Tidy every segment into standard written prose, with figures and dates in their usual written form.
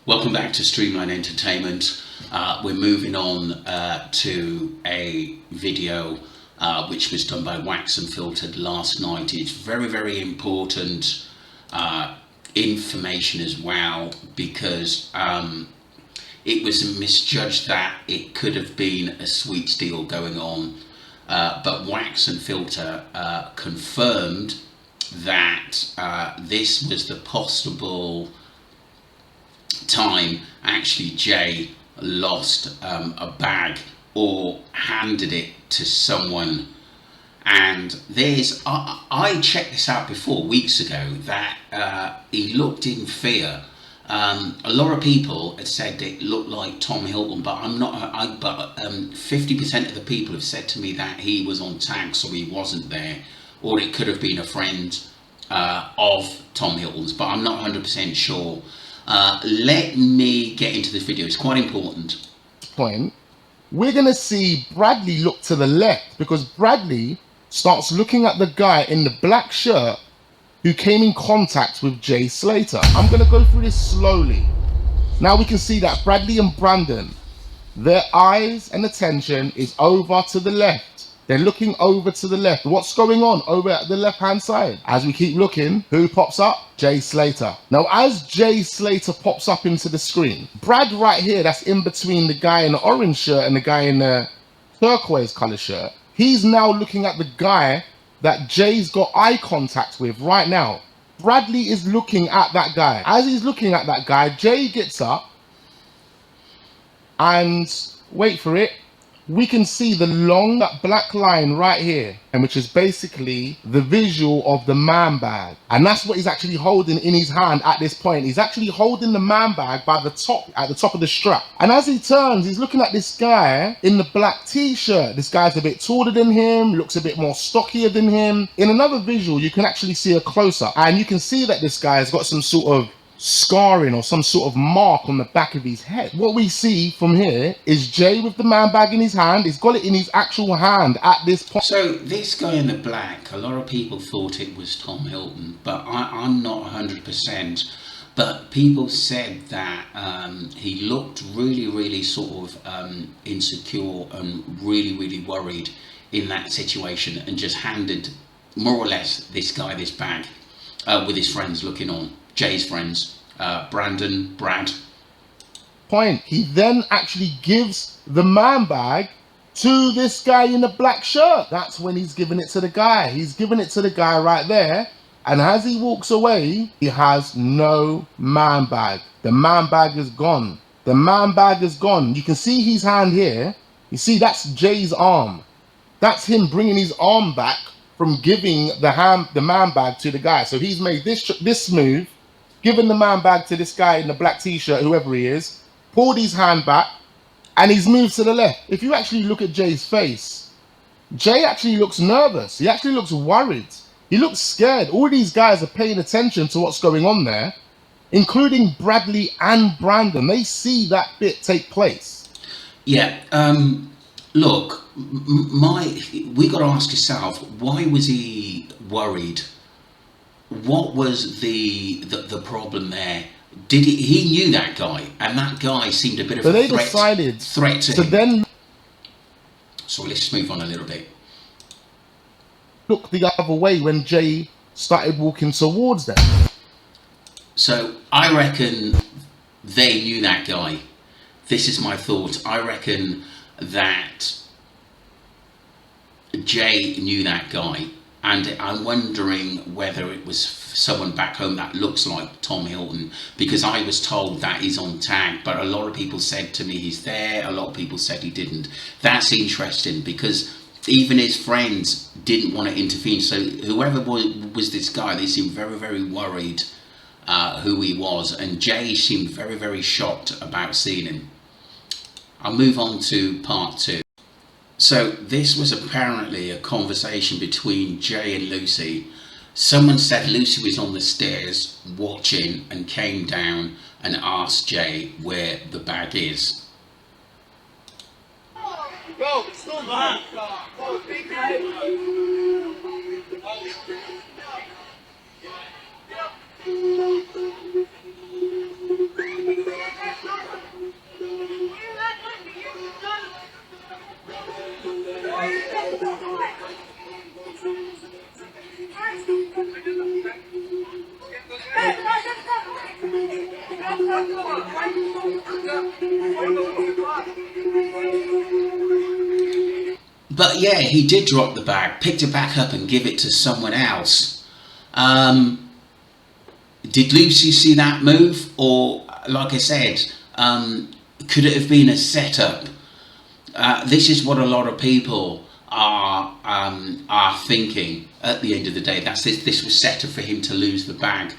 Welcome back to Streamline Entertainment. We're moving on to a video which was done by Wax and Filtered last night. It's very, very important information as well, because it was misjudged that it could have been a sweets deal going on. But Wax and Filter confirmed that this was the possible time actually Jay lost a bag or handed it to someone. And I checked this out before weeks ago, that he looked in fear. A lot of people had said it looked like Tom Hilton, but 50% of the people have said to me that he was on tag, so he wasn't there, or it could have been a friend of Tom Hilton's, but I'm not 100% sure. Let me get into this video. It's quite important. Point, we're going to see Bradley look to the left, because Bradley starts looking at the guy in the black shirt who came in contact with Jay Slater. I'm going to go through this slowly. Now we can see that Bradley and Brandon, their eyes and attention is over to the left. They're looking over to the left. What's going on over at the left-hand side? As we keep looking, who pops up? Jay Slater. Now, as Jay Slater pops up into the screen, Brad right here, that's in between the guy in the orange shirt and the guy in the turquoise color shirt, he's now looking at the guy that Jay's got eye contact with right now. Bradley is looking at that guy. As he's looking at that guy, Jay gets up and, wait for it, we can see the long black line right here, and which is basically the visual of the man bag. And that's what he's actually holding in his hand at this point. He's actually holding the man bag by the top, at the top of the strap. And as he turns, he's looking at this guy in the black t-shirt. This guy's a bit taller than him, looks a bit more stockier than him. In another visual, you can actually see a close-up, and you can see that this guy has got some sort of scarring or some sort of mark on the back of his head. What we see from here is Jay with the man bag in his hand. He's got it in his actual hand at this point. So this guy in the black, a lot of people thought it was Tom Hilton, but I'm not 100%. But people said that he looked really, really sort of insecure and really, really worried in that situation, and just handed more or less this guy this bag with his friends looking on. Jay's friends, Brandon, Brad. Point. He then actually gives the man bag to this guy in the black shirt. That's when he's giving it to the guy. He's giving it to the guy right there. And as he walks away, he has no man bag. The man bag is gone. The man bag is gone. You can see his hand here. You see, that's Jay's arm. That's him bringing his arm back from giving the man bag to the guy. So he's made this move, given the man bag to this guy in the black t-shirt, whoever he is, pulled his hand back, and he's moved to the left. If you actually look at Jay's face, Jay actually looks nervous. He actually looks worried. He looks scared. All these guys are paying attention to what's going on there, including Bradley and Brandon. They see that bit take place. Yeah, look, we got to ask yourself, why was he worried? What was the problem there? He knew that guy, and that guy seemed a bit of a threat to him. Then, so let's move on a little bit. Look the other way when Jay started walking towards them. So I reckon they knew that guy. This is my thought. I reckon that Jay knew that guy, and I'm wondering whether it was someone back home that looks like Tom Hilton, because I was told that he's on tag, but a lot of people said to me he's there, a lot of people said he didn't. That's interesting, because even his friends didn't want to intervene. So whoever was this guy, they seemed very, very worried who he was, and Jay seemed very, very shocked about seeing him. I'll move on to part 2. So this was apparently a conversation between Jay and Lucy. Someone said Lucy was on the stairs watching and came down and asked Jay where the bag is. Go, stop that. Go, But yeah, he did drop the bag, picked it back up and give it to someone else. Did Lucy see that move? Or, like I said, could it have been a setup? This is what a lot of people are thinking at the end of the day. This was set up for him to lose the bag.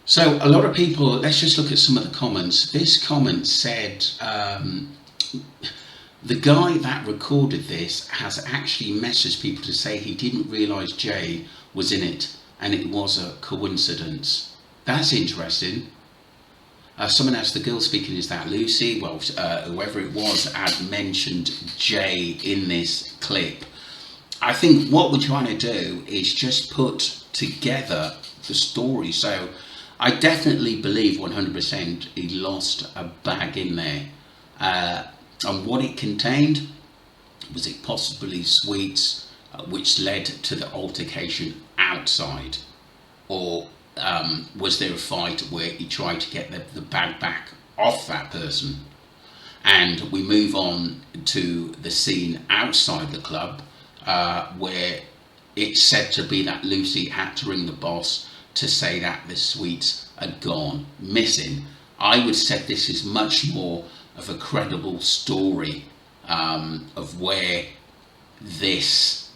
So a lot of people, let's just look at some of the comments. This comment said, the guy that recorded this has actually messaged people to say he didn't realise Jay was in it and it was a coincidence. That's interesting. Someone asked, the girl speaking, is that Lucy? Well, whoever it was had mentioned Jay in this clip. I think what we're trying to do is just put together the story. So I definitely believe 100% he lost a bag in there. And what it contained, was it possibly sweets, which led to the altercation outside? Or was there a fight where he tried to get the bag back off that person? And we move on to the scene outside the club, where it's said to be that Lucy had to ring the boss to say that the sweets had gone missing. I would say this is much more of a credible story of where this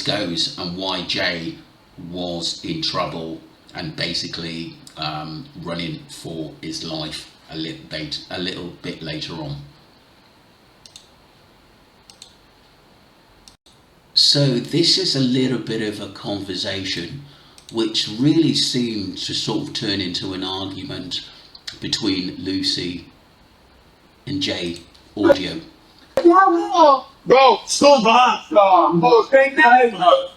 goes and why Jay was in trouble and basically running for his life a little bit later on. So this is a little bit of a conversation which really seemed to sort of turn into an argument between Lucy and Jay Audio. Bro, stop that! Bro, take that out.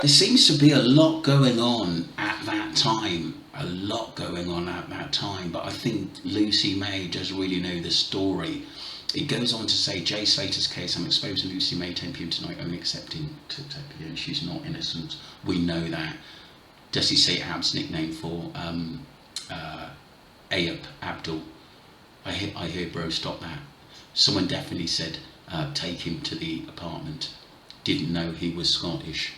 There seems to be a lot going on at that time, but I think Lucy May does really know the story. It goes on to say, Jay Slater's case, I'm exposing Lucy May 10 p.m. tonight, only accepting she's not innocent. We know that. Does he say Ab's nickname for Ayub Abdul? I hear bro, stop that. Someone definitely said take him to the apartment. Didn't know he was Scottish.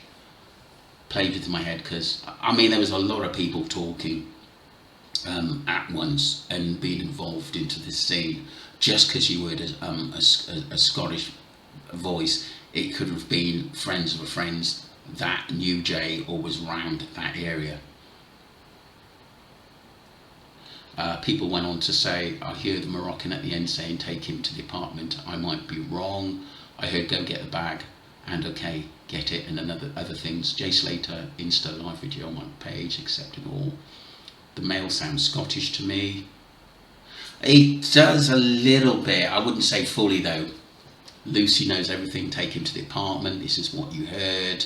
Played with my head because I mean there was a lot of people talking at once and being involved into this scene. Just because you heard a Scottish voice, it could have been friends of a friends that knew Jay or was round that area. People went on to say, I hear the Moroccan at the end saying take him to the apartment. I might be wrong. I heard go get the bag and okay, get it, and other things. Jay Slater Insta live video on my page, accepted all. The male sounds Scottish to me. It does a little bit, I wouldn't say fully though. Lucy knows everything, take him to the apartment, this is what you heard.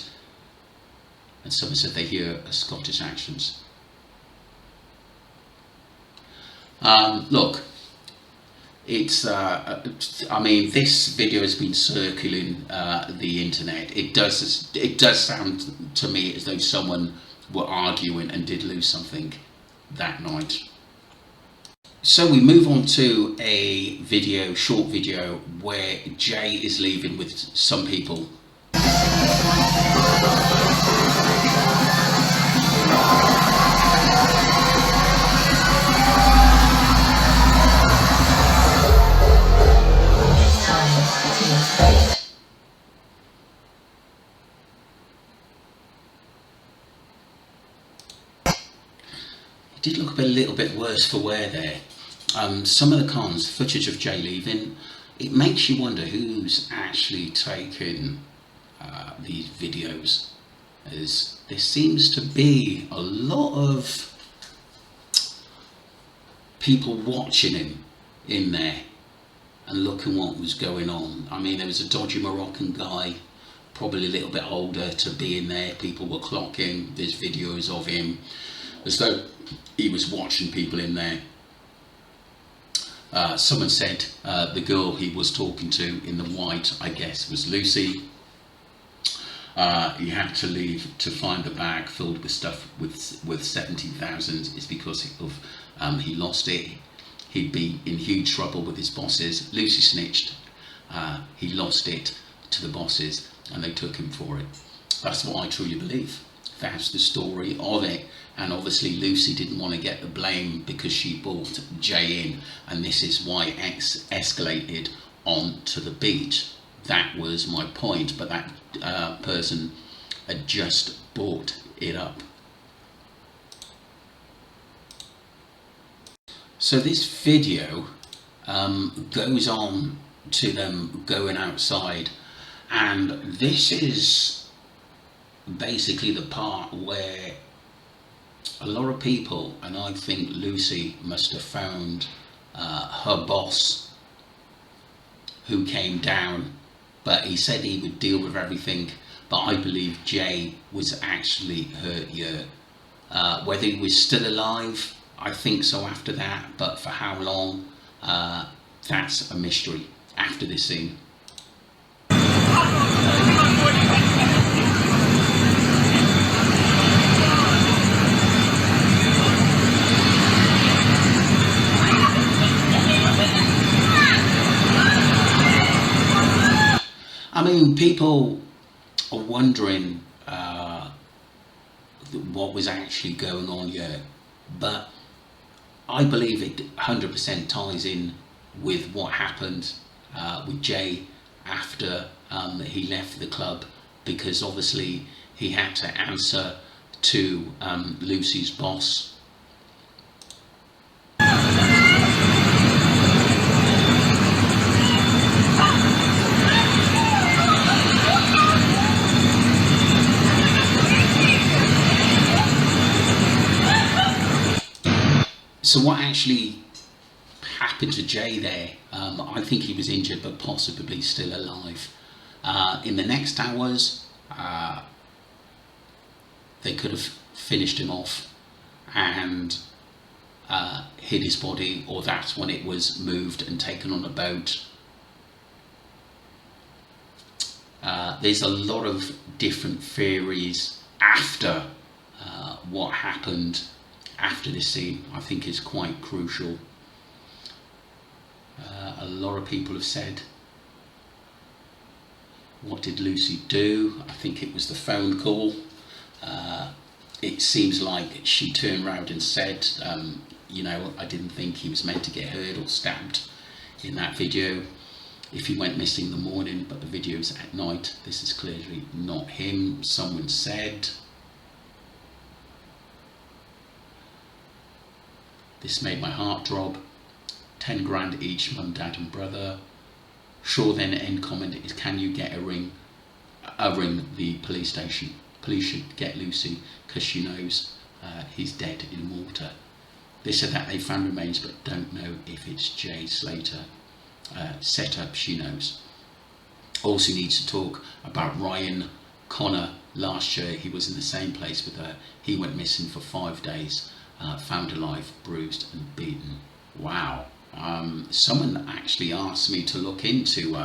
And someone said they hear a Scottish accent. Look, it's, I mean, this video has been circling the internet. It does sound to me as though someone were arguing and did lose something that night. So we move on to a video, short video, where Jay is leaving with some people. It did look a little bit worse for wear there. Some of the cons, footage of Jay leaving, it makes you wonder who's actually taking these videos, as there seems to be a lot of people watching him in there and looking what was going on. I mean, there was a dodgy Moroccan guy, probably a little bit older, to be in there. People were clocking, there's videos of him as though he was watching people in there. Someone said the girl he was talking to in the white, I guess, was Lucy. He had to leave to find the bag filled with stuff with 70,000. It's because of he lost it. He'd be in huge trouble with his bosses. Lucy snitched. He lost it to the bosses and they took him for it. That's what I truly believe. That's the story of it. And obviously Lucy didn't want to get the blame because she brought Jay in, and this is why it escalated on to the beach. That was my point, but that person had just brought it up. So this video goes on to them going outside, and this is basically the part where a lot of people, and I think Lucy must have found her boss who came down, but he said he would deal with everything, but I believe Jay was actually hurt here. Whether he was still alive, I think so after that, but for how long, that's a mystery after this scene. I mean, people are wondering what was actually going on here, but I believe it 100% ties in with what happened with Jay after he left the club, because obviously he had to answer to Lucy's boss. So what actually happened to Jay there? I think he was injured, but possibly still alive. In the next hours, they could have finished him off and hid his body, or that's when it was moved and taken on a boat. There's a lot of different theories after what happened after this scene. I think is quite crucial. A lot of people have said, what did Lucy do? I think it was the phone call. It seems like she turned around and said, you know, I didn't think he was meant to get hurt or stabbed in that video. If he went missing in the morning, but the video's at night, this is clearly not him. Someone said, this made my heart drop. 10 grand each, mum, dad and brother. Sure, then end comment is, can you get a ring the police station? Police should get Lucy because she knows he's dead in the water. They said that they found remains but don't know if it's Jay Slater. Set up, she knows. Also needs to talk about Ryan Connor. Last year he was in the same place with her. He went missing for 5 days. Found alive, bruised and beaten. Wow. Someone actually asked me to look into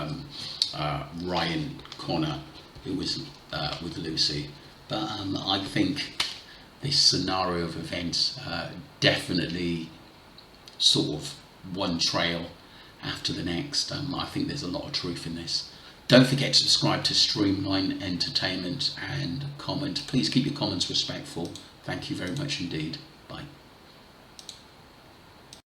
Ryan Connor, who was with Lucy, but I think this scenario of events definitely sort of one trail after the next. I think there's a lot of truth in this. Don't forget to subscribe to Streamline Entertainment and comment. Please keep your comments respectful. Thank you very much indeed.